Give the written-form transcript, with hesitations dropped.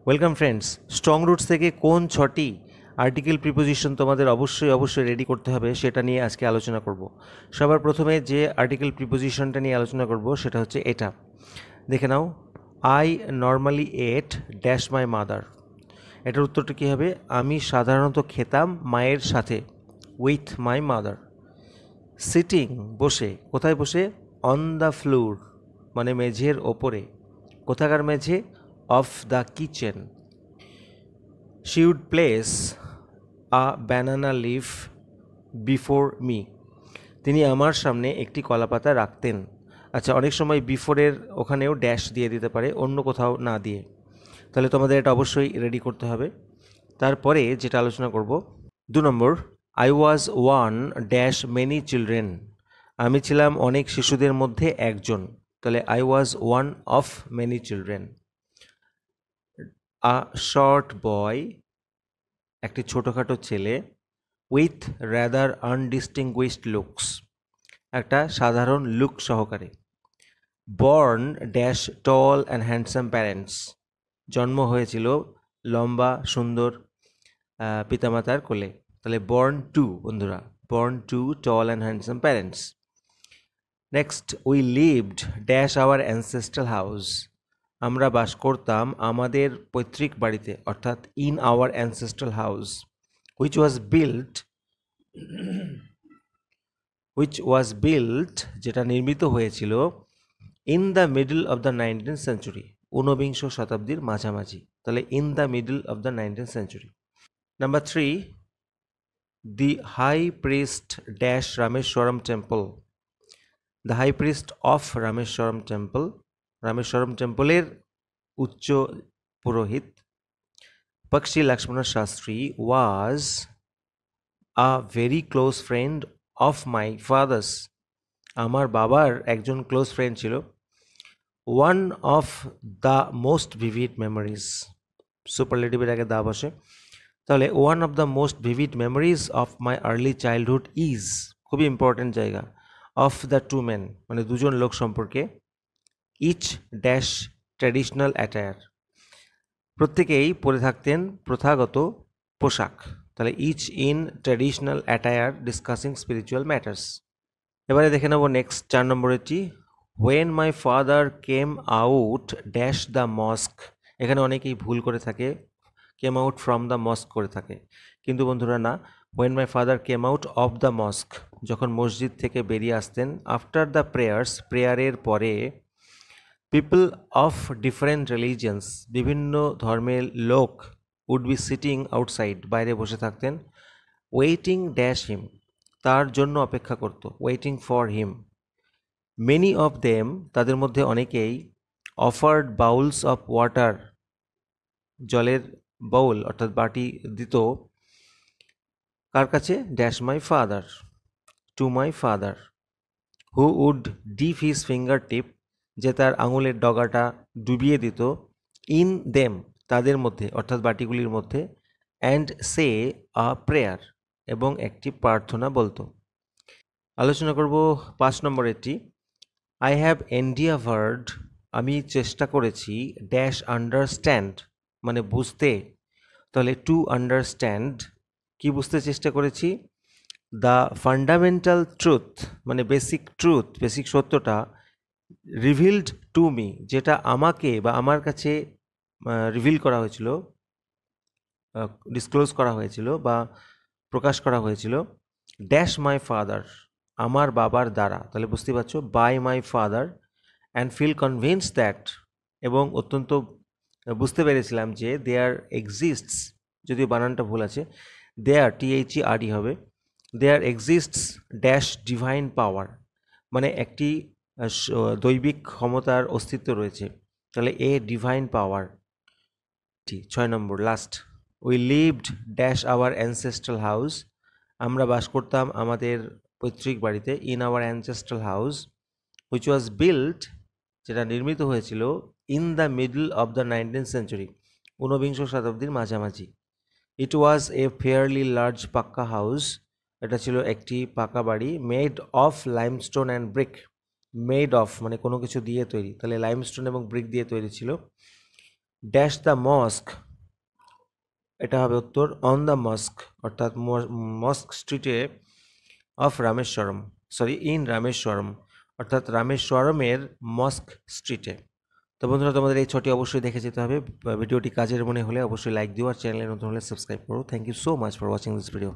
Welcome friends, strong roots থেকে কোন 6টি আর্টিকেল প্রিপোজিশন তোমাদের অবশ্যই রেডি করতে হবে সেটা নিয়ে আজকে আলোচনা করব। সবার প্রথমে যে আর্টিকেল প্রিপোজিশনটা নিয়ে আলোচনা করব সেটা হচ্ছে এটা। দেখে নাও, I normally at dash my mother. এটার উত্তরটা কী হবে? আমি সাধারণত খেতাম মায়ের সাথে, উইথ মাই মাদার। সিটিং, বসে, কোথায় বসে? অন দ্য ফ্লোর, মানে মেঝের ওপরে। কোথাকার মেঝে? Of the kitchen. She would place a banana leaf before me. তিনি আমার সামনে একটি কলাপাতা রাখতেন। আচ্ছা, অনেক সময় বিফোরের ওখানেও ড্যাশ দিয়ে দিতে পারে, অন্য কোথাও না দিয়ে। তাহলে তোমাদের এটা অবশ্যই রেডি করতে হবে। তারপরে যেটা আলোচনা করব, 2 নম্বর, I was one dash many children. আমি ছিলাম অনেক শিশুদের মধ্যে একজন। তাহলে I was one of many children. A short boy, একটি ছোটোখাটো ছেলে, উইথ র্যাদার আনডিস্টিংগুইশড লুকস, একটা সাধারণ লুক সহকারে। Born dash tall and handsome parents, জন্ম হয়েছিল লম্বা সুন্দর পিতামাতার কোলে। তাহলে বর্ন টু, বন্ধুরা, born to tall and handsome parents. Next, we lived dash our ancestral house. আমরা বাস করতাম আমাদের পৈতৃক বাড়িতে, অর্থাৎ in our ancestral house, which was built, যেটা নির্মিত হয়েছিল, in the middle of the 19th century, ঊনবিংশ শতাব্দীর মাঝামাঝি। তাহলে in the middle of the 19th century। Number 3, the high priest dash Rameswaram temple. The high priest of Rameswaram temple, Rameswaram টেম্পলের উচ্চ পুরোহিত, Pakshi Lakshmana Sastry, was a very close friend of my father's. আমার বাবার একজন ক্লোজ ফ্রেন্ড ছিল। One of the most vivid memories, সুপারলেটিভের আগে দা বসে। তাহলে one of the most vivid memories of my early childhood is, খুবই ইম্পর্টেন্ট জায়গা, অফ দ্য টু মেন, মানে দুজন লোক সম্পর্কে, ইচ ড্যাশ ট্র্যাডিশনাল অ্যাটায়ার, প্রত্যেকেই পরে থাকতেন প্রথাগত পোশাক। তাহলে each in traditional attire discussing spiritual matters. এবারে দেখে নেব নেক্সট 4 নম্বরেরটি, when my father came out dash the mosque. এখানে অনেকেই ভুল করে থাকে, came out from the mosque করে থাকে, কিন্তু বন্ধুরা না, when my father came out of the mosque, যখন মসজিদ থেকে বেরিয়ে আসতেন। আফটার দ্য প্রেয়ার্স, প্রেয়ারের পরে, পিপল অফ ডিফারেন্ট রিলিজিয়ান্স, বিভিন্ন ধর্মের লোক, উড বি সিটিং আউটসাইড, বাইরে বসে থাকতেন, ওয়েটিং ড্যাশ হিম, তার জন্য অপেক্ষা করত, waiting for him. Many of them, তাদের মধ্যে অনেকেই, অফার্ড বাউলস অফ ওয়াটার, জলের বাউল অর্থাৎ বাটি দিত, কার কাছে? Dash my father, to my father. Who would dip his fingertip, যে তার আঙুলের ডগাটা ডুবিয়ে দিত, ইন দেম, তাদের মধ্যে অর্থাৎ বাটিগুলির মধ্যে, অ্যান্ড সে আ প্রেয়ার, এবং একটি প্রার্থনা বলতো। আলোচনা করব 5 নম্বরেরটি, আই হ্যাভ এন্ডিয়াভার্ড, আমি চেষ্টা করেছি, ড্যাশ আন্ডারস্ট্যান্ড, মানে বুঝতে। তাহলে টু আন্ডারস্ট্যান্ড, কি বুঝতে চেষ্টা করেছি? দ্য ফান্ডামেন্টাল ট্রুথ, মানে বেসিক ট্রুথ, বেসিক সত্যটা, রিভিলড টু মি, যেটা আমাকে বা আমার কাছে রিভিল করা হয়েছিল, ডিসক্লোজ করা হয়েছিল বা প্রকাশ করা হয়েছিল, ড্যাশ মাই ফাদার, আমার বাবার দ্বারা। তাহলে বুঝতে পারছো, by my father, and feel convince that, এবং অত্যন্ত বুঝতে পেরেছিলাম যে, দেয়ার এক্সিস্টস, যদিও বানানটা ভুল আছে, দেয়ার THERE হবে, দেয়ার এক্সিস্টস ড্যাশ ডিভাইন পাওয়ার, মানে একটি দৈবিক ক্ষমতার অস্তিত্ব রয়েছে। তাহলে a divine power. 6 number last, we lived dash our ancestral house, আমরা বাস করতাম আমাদের পৈতৃক বাড়িতে, in our ancestral house, which was built, যেটা নির্মিত হয়েছিল, in the middle of the 19th century, ঊনবিংশ শতাব্দীর মাঝামাঝি। ইট ওয়াজ এ ফেয়ারলি লার্জ পাক্কা হাউস, এটা ছিল একটি পাকা বাড়ি, made of limestone and brick, made of মানে কোনো কিছু দিয়ে তৈরি, তাহলে লাইমস্টোন এবং ব্রিক দিয়ে তৈরি ছিল। ড্যাশ দ্য মস্ক, এটা হবে উত্তর অন দ্য মস্ক, অর্থাৎ মস্ক স্ট্রিটে of Rameswaram, sorry in Rameswaram, অর্থাৎ রামেশ্বরমের মস্ক স্ট্রিটে। তো বন্ধুরা, তোমাদের এই ছটি অবশ্যই দেখে যেতে হবে। ভিডিওটি কাজের মনে হলে অবশ্যই লাইক দিও, আর চ্যানেলে নতুন হলে সাবস্ক্রাইব করো। Thank you so much for watching this video.